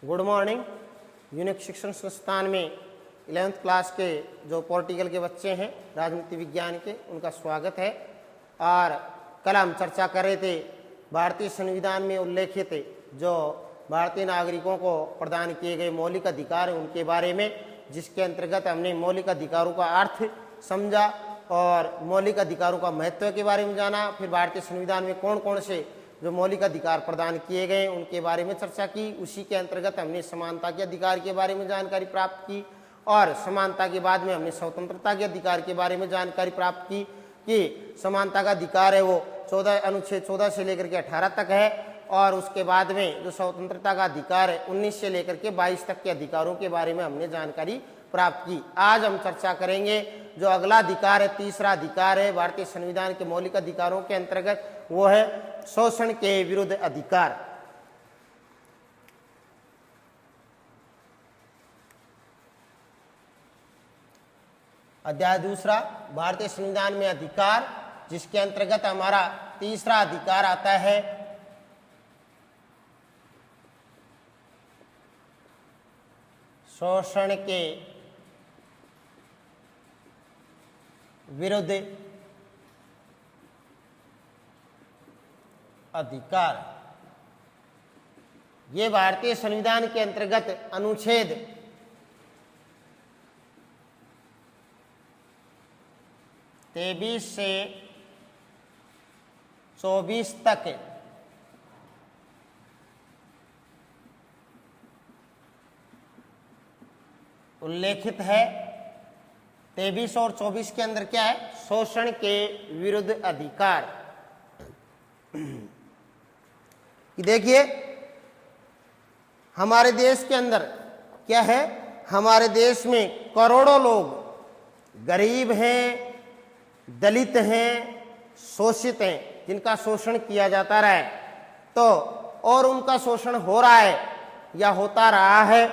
Good morning. Unique शिक्षण संस्थान में 11th क्लास के जो पॉलिटिकल के बच्चे हैं, राजनीति विज्ञान के, उनका स्वागत है। और कल हम चर्चा कर रहे थे भारतीय संविधान में उल्लेखित जो भारतीय नागरिकों को प्रदान किए गए मौलिक अधिकार हैं उनके बारे में, जिसके अंतर्गत हमने मौलिक अधिकारों का अर्थ समझा और मौलिक अधिकारों का महत्व के बारे में जाना। फिर भारतीय संविधान में कौन कौन से जो मौलिक अधिकार प्रदान किए गए उनके बारे में चर्चा की। उसी के अंतर्गत हमने समानता के अधिकार के बारे में जानकारी प्राप्त की और समानता के बाद में हमने स्वतंत्रता के अधिकार के बारे में जानकारी प्राप्त की कि समानता का अधिकार है वो अनुच्छेद 14 से लेकर के 18 तक है और उसके बाद में जो स्वतंत्रता का अधिकार है 19 से लेकर के 22 तक के अधिकारों के बारे में हमने जानकारी प्राप्त की। आज हम चर्चा करेंगे जो अगला अधिकार है, तीसरा अधिकार है भारतीय संविधान के मौलिक अधिकारों के अंतर्गत, वो है शोषण के विरुद्ध अधिकार। अध्याय दूसरा, भारतीय संविधान में अधिकार, जिसके अंतर्गत हमारा तीसरा अधिकार आता है शोषण के विरुद्ध अधिकार। ये भारतीय संविधान के अंतर्गत अनुच्छेद 23 से 24 तक उल्लेखित है। 23 और 24 के अंदर क्या है? शोषण के विरुद्ध अधिकार। देखिए हमारे देश के अंदर क्या है, हमारे देश में करोड़ों लोग गरीब हैं, दलित हैं, शोषित हैं, जिनका शोषण किया जाता रहा है तो और उनका शोषण हो रहा है या होता रहा है।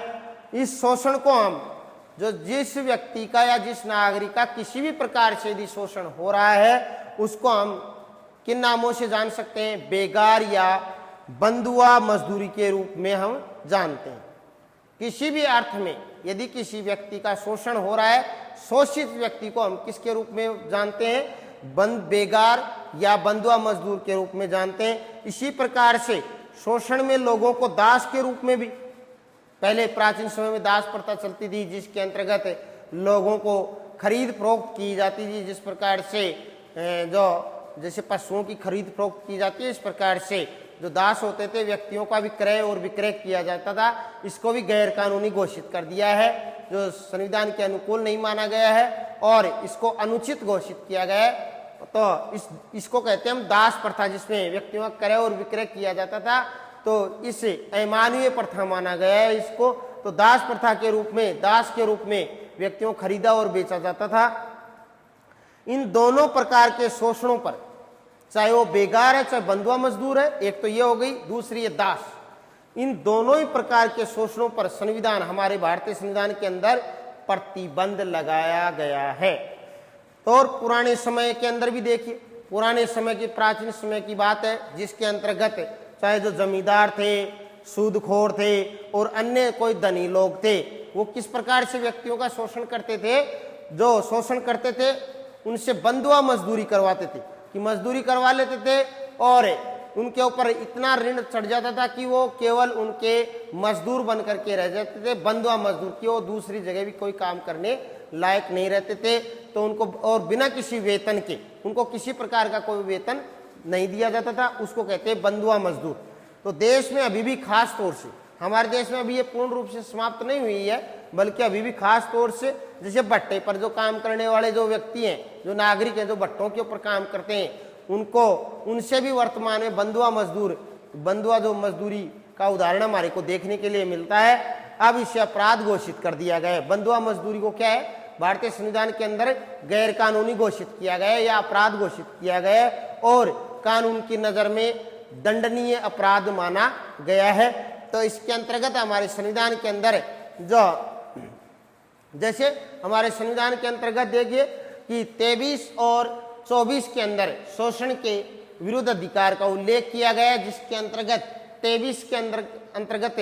इस शोषण को हम जो जिस व्यक्ति का या जिस नागरिक का किसी भी प्रकार से यदि शोषण हो रहा है उसको हम किन नामों से जान सकते हैं? बेगार या बंधुआ मजदूरी के रूप में हम जानते हैं। किसी भी अर्थ में यदि किसी व्यक्ति का शोषण हो रहा है, शोषित व्यक्ति को हम किसके रूप में जानते हैं? बेगार या बंधुआ मजदूर के रूप में जानते हैं। इसी प्रकार से शोषण में लोगों को दास के रूप में भी, पहले प्राचीन समय में दास प्रथा चलती थी जिसके अंतर्गत लोगों को खरीद फरोख्त की जाती थी। जिस प्रकार से जो जैसे पशुओं की खरीद फरोख्त की जाती है, इस प्रकार से जो दास होते थे व्यक्तियों का भी क्रय और विक्रय किया जाता था। इसको भी गैर कानूनी घोषित कर दिया है, जो संविधान के अनुकूल नहीं माना गया है और इसको अनुचित घोषित किया गया है। तो इसको कहते हैं हम दास प्रथा, जिसमें व्यक्तियों का क्रय और विक्रय किया जाता था। तो इसे अमानवीय प्रथा माना गया है इसको। तो दास प्रथा के रूप में, दास के रूप में व्यक्तियों को खरीदा और बेचा जाता था। इन दोनों प्रकार के शोषणों पर, चाहे वो बेगार है चाहे बंधुआ मजदूर है, एक तो ये हो गई, दूसरी है दास, इन दोनों ही प्रकार के शोषणों पर संविधान, हमारे भारतीय संविधान के अंदर प्रतिबंध लगाया गया है। तो और पुराने समय के अंदर भी देखिए, पुराने समय की, प्राचीन समय की बात है, जिसके अंतर्गत चाहे जो जमींदार थे, सूदखोर थे और अन्य कोई धनी लोग थे, वो किस प्रकार से व्यक्तियों का शोषण करते थे? जो शोषण करते थे उनसे बंधुआ मजदूरी करवाते थे कि मजदूरी करवा लेते थे और उनके ऊपर इतना ऋण चढ़ जाता था कि वो केवल उनके मजदूर बन करके रह जाते थे, बंधुआ मजदूर की, वो दूसरी जगह भी कोई काम करने लायक नहीं रहते थे। तो उनको और बिना किसी वेतन के, उनको किसी प्रकार का कोई वेतन नहीं दिया जाता था, उसको कहते हैं बंधुआ मजदूर। तो देश में अभी भी खास तौर से, हमारे देश में अभी ये पूर्ण रूप से समाप्त नहीं हुई है, बल्कि अभी भी खास तौर से जैसे भट्टे पर जो काम करने वाले जो व्यक्ति हैं, जो नागरिक हैं, जो भट्टों के ऊपर काम करते हैं, उनको, उनसे भी वर्तमान में बंधुआ मजदूर, बंधुआ जो मजदूरी का उदाहरण हमारे को देखने के लिए मिलता है। अब इसे अपराध घोषित कर दिया गया है। बंधुआ मजदूरी को क्या है? भारतीय संविधान के अंदर गैर कानूनी घोषित किया गया है या अपराध घोषित किया गया है और कानून की नजर में दंडनीय अपराध माना गया है। तो इसके अंतर्गत हमारे संविधान के अंदर जो, जैसे हमारे संविधान के अंतर्गत देखिए कि 23 और 24 के अंदर शोषण के विरुद्ध अधिकार का उल्लेख किया गया है, जिसके अंतर्गत 23 के अंतर्गत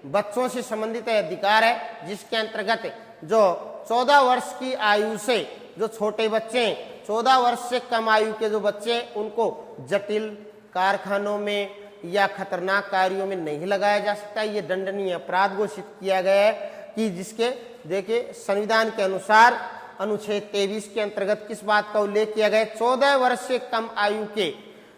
बच्चों से संबंधित अधिकार है, जिसके अंतर्गत जो 14 वर्ष की आयु से जो छोटे बच्चे हैं, 14 वर्ष से कम आयु के जो बच्चे हैं, उनको जटिल कारखानों में या खतरनाक कार्यों में नहीं लगाया जा सकता। ये दंडनीय अपराध घोषित किया गया है कि जिसके देखिए संविधान के अनुसार अनुच्छेद 23 के अंतर्गत किस बात का उल्लेख किया गया है, 14 वर्ष से कम आयु के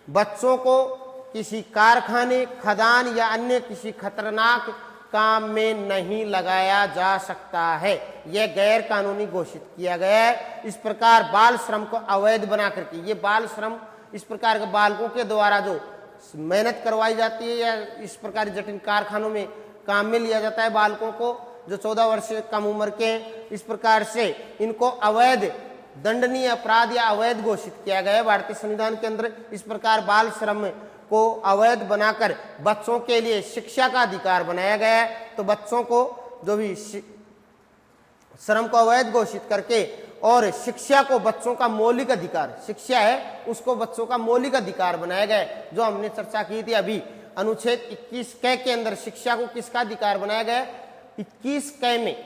बच्चों को किसी कारखाने, खदान या अन्य किसी खतरनाक काम में नहीं लगाया जा सकता है। यह गैर कानूनी घोषित किया गया है। इस प्रकार बाल श्रम को अवैध बना करके, ये बाल श्रम इस प्रकार के बालकों के द्वारा जो मेहनत करवाई जाती है या इस प्रकार जटिल कारखानों में काम में लिया जाता है बालकों को जो 14 वर्ष से कम उम्र के हैं, इस प्रकार से इनको अवैध दंडनीय अपराध या अवैध घोषित किया गया है भारतीय संविधान के अंदर। इस प्रकार बाल श्रम को अवैध बनाकर बच्चों के लिए शिक्षा का अधिकार बनाया गया है। तो बच्चों को जो भी श्रम को अवैध घोषित करके और शिक्षा को बच्चों का मौलिक अधिकार, शिक्षा है उसको बच्चों का मौलिक अधिकार बनाया गया है। जो हमने चर्चा की थी अभी, अनुच्छेद 21 क के अंदर शिक्षा को किसका अधिकार बनाया गया है, 21 क में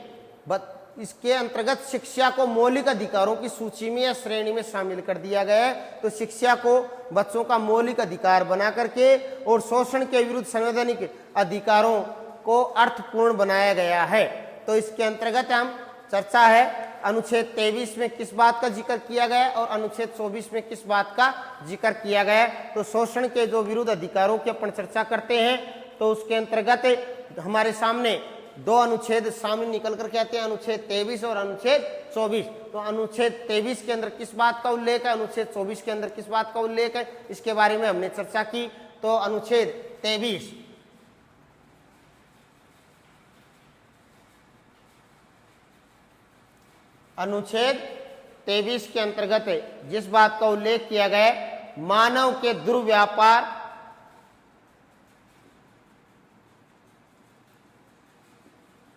इसके अंतर्गत शिक्षा को मौलिक अधिकारों की सूची में या श्रेणी में शामिल कर दिया गया है। तो शिक्षा को बच्चों का मौलिक अधिकार बना करके और शोषण के विरुद्ध संवैधानिक अधिकारों को अर्थपूर्ण बनाया गया है। तो इसके अंतर्गत हम चर्चा है अनुच्छेद 23 में किस बात का जिक्र किया गया और अनुच्छेद 24 में किस बात का जिक्र किया गया। तो शोषण के जो विरुद्ध अधिकारों की अपन चर्चा करते हैं तो उसके अंतर्गत हमारे सामने दो अनुच्छेद सामने निकल कर कहते हैं, अनुच्छेद 23 और अनुच्छेद 24। तो अनुच्छेद 23 के अंदर किस बात का उल्लेख है, अनुच्छेद 24 के अंदर किस बात का उल्लेख है, इसके बारे में हमने चर्चा की। तो अनुच्छेद 23 अनुच्छेद 23 के अंतर्गत जिस बात का उल्लेख किया गया है, मानव के दुर्व्यापार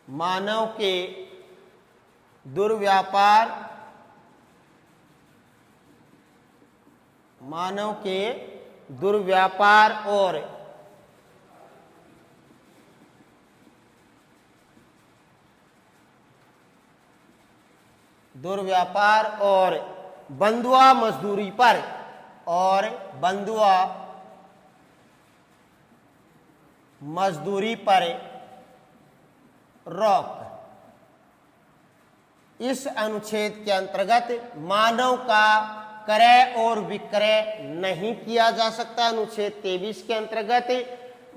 मानव के दुर्व्यापार और बंधुआ मजदूरी पर रोक। इस अनुच्छेद के अंतर्गत मानव का क्रय और विक्रय नहीं किया जा सकता। अनुच्छेद 23 के अंतर्गत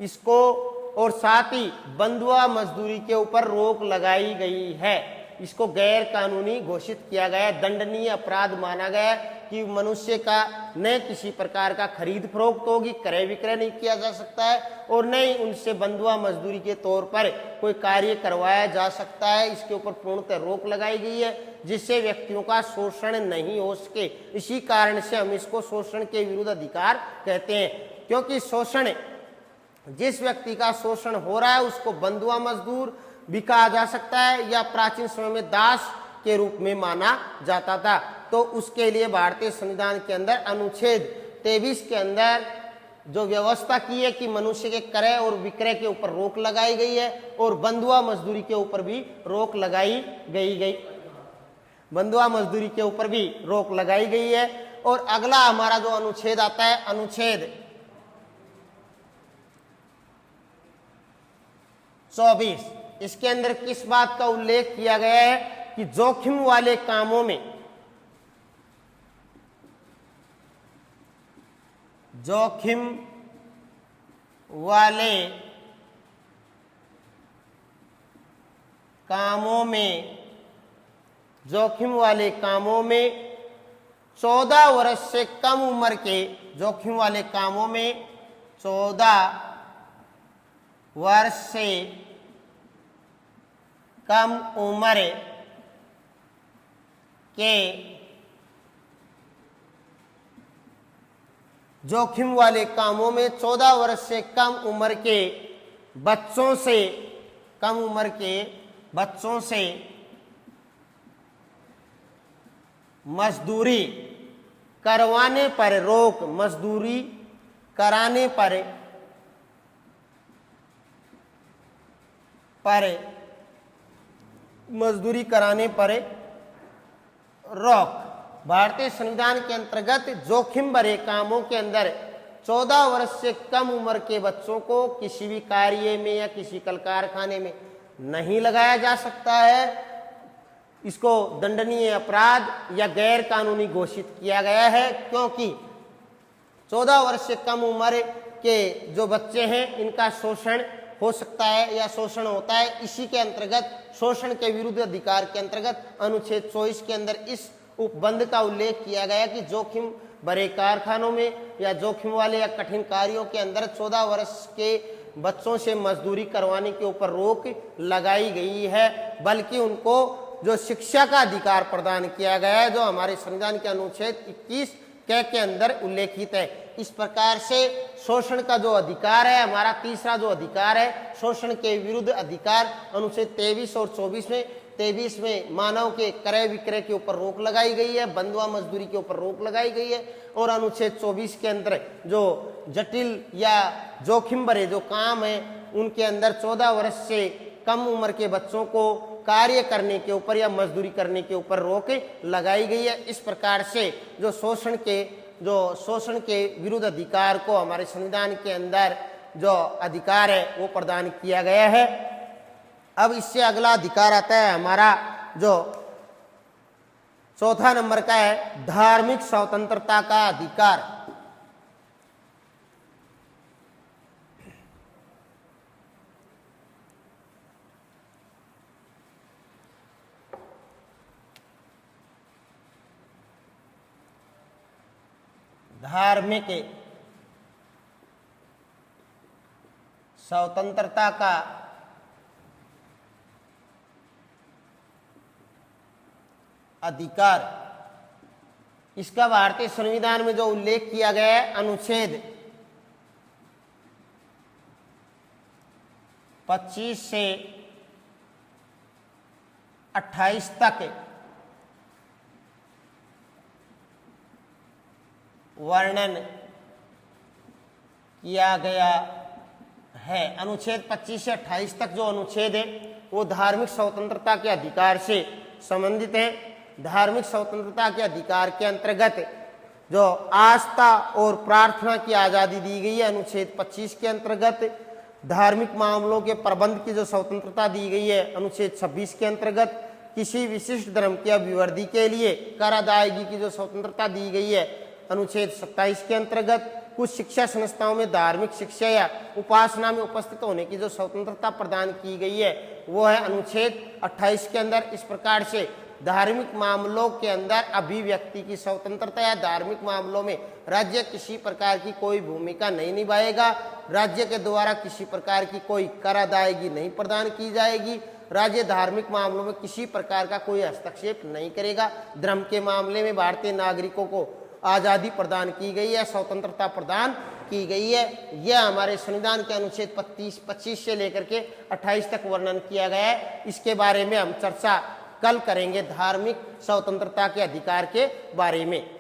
इसको और साथ ही बंधुआ मजदूरी के ऊपर रोक लगाई गई है। इसको गैर कानूनी घोषित किया गया, दंडनीय अपराध माना गया कि मनुष्य का न किसी प्रकार का खरीद फरोख्त होगी, क्रय विक्रय नहीं किया जा सकता है और न ही उनसे बंधुआ मजदूरी के तौर पर कोई कार्य करवाया जा सकता है। इसके ऊपर पूर्णतः रोक लगाई गई है जिससे व्यक्तियों का शोषण नहीं हो सके। इसी कारण से हम इसको शोषण के विरुद्ध अधिकार कहते हैं, क्योंकि शोषण, जिस व्यक्ति का शोषण हो रहा है उसको बंधुआ मजदूर भी कहा जा सकता है या प्राचीन समय में दास के रूप में माना जाता था। तो उसके लिए भारतीय संविधान के अंदर अनुच्छेद 23 के अंदर जो व्यवस्था की है कि मनुष्य के क्रय और विक्रय के ऊपर रोक लगाई गई है और बंधुआ मजदूरी के ऊपर भी रोक लगाई गई बंधुआ मजदूरी के ऊपर भी रोक लगाई गई है। और अगला हमारा जो अनुच्छेद आता है, अनुच्छेद 24, इसके अंदर किस बात का उल्लेख किया गया है कि जोखिम वाले कामों में 14 वर्ष से कम उम्र के जोखिम वाले कामों में 14 वर्ष से कम उम्र के जोखिम वाले कामों में 14 वर्ष से कम उम्र के बच्चों से मजदूरी करवाने पर रोक, मजदूरी कराने पर पर मजदूरी कराने पर रोक। भारतीय संविधान के अंतर्गत जोखिम भरे कामों के अंदर 14 वर्ष से कम उम्र के बच्चों को किसी भी कार्य में या किसी कल कारखाने में नहीं लगाया जा सकता है। इसको दंडनीय अपराध या गैर कानूनी घोषित किया गया है, क्योंकि 14 वर्ष से कम उम्र के जो बच्चे हैं इनका शोषण हो सकता है या शोषण होता है। इसी के अंतर्गत शोषण के विरुद्ध अधिकार के अंतर्गत अनुच्छेद 24 के अंदर इस उपबंध का उल्लेख किया गया कि जोखिम भरे कारखानों में या जोखिम वाले या कठिन कार्यों के अंदर 14 वर्ष के बच्चों से मजदूरी करवाने के ऊपर रोक लगाई गई है, बल्कि उनको जो शिक्षा का अधिकार प्रदान किया गया है, जो हमारे संविधान के अनुच्छेद 21 के अंदर उल्लेखित है। इस प्रकार से शोषण का जो अधिकार है, हमारा तीसरा जो अधिकार है शोषण के विरुद्ध अधिकार, अनुच्छेद 23 और 24 में 23 में मानव के क्रय विक्रय के ऊपर रोक लगाई गई है, बंधुआ मजदूरी के ऊपर रोक लगाई गई है, और अनुच्छेद 24 के अंदर जो जटिल या जोखिम भरे जो काम है उनके अंदर 14 वर्ष से कम उम्र के बच्चों को कार्य करने के ऊपर या मजदूरी करने के ऊपर रोक लगाई गई है। इस प्रकार से जो शोषण के विरुद्ध अधिकार को हमारे संविधान के अंदर जो अधिकार है वो प्रदान किया गया है। अब इससे अगला अधिकार आता है हमारा जो चौथा नंबर का है धार्मिक स्वतंत्रता का अधिकार। धार्मिक स्वतंत्रता का अधिकार, इसका भारतीय संविधान में जो उल्लेख किया गया है अनुच्छेद 25 से 28 तक वर्णन किया गया है। अनुच्छेद 25 से 28 तक जो अनुच्छेद है वो धार्मिक स्वतंत्रता के अधिकार से संबंधित है। धार्मिक स्वतंत्रता के अधिकार के अंतर्गत जो आस्था और प्रार्थना की आज़ादी दी गई है अनुच्छेद 25 के अंतर्गत, धार्मिक मामलों के प्रबंध की जो स्वतंत्रता दी गई है अनुच्छेद 26 के अंतर्गत, किसी विशिष्ट धर्म की अभिवृद्धि के लिए कर अदायगी की जो स्वतंत्रता दी गई है अनुच्छेद 27 के अंतर्गत, कुछ शिक्षा संस्थाओं में धार्मिक शिक्षा या उपासना में उपस्थित होने की जो स्वतंत्रता प्रदान की गई है वो है अनुच्छेद 28 के अंदर। इस प्रकार से धार्मिक मामलों के अंदर अभिव्यक्ति की स्वतंत्रता या धार्मिक मामलों में राज्य किसी प्रकार की कोई भूमिका नहीं निभाएगा, राज्य के द्वारा किसी प्रकार की कोई कर अदायगी नहीं प्रदान की जाएगी, राज्य धार्मिक मामलों में किसी प्रकार का कोई हस्तक्षेप नहीं करेगा। धर्म के मामले में भारतीय नागरिकों को आज़ादी प्रदान की गई है, स्वतंत्रता प्रदान की गई है। यह हमारे संविधान के अनुच्छेद 25 से लेकर के 28 तक वर्णन किया गया है। इसके बारे में हम चर्चा कल करेंगे, धार्मिक स्वतंत्रता के अधिकार के बारे में।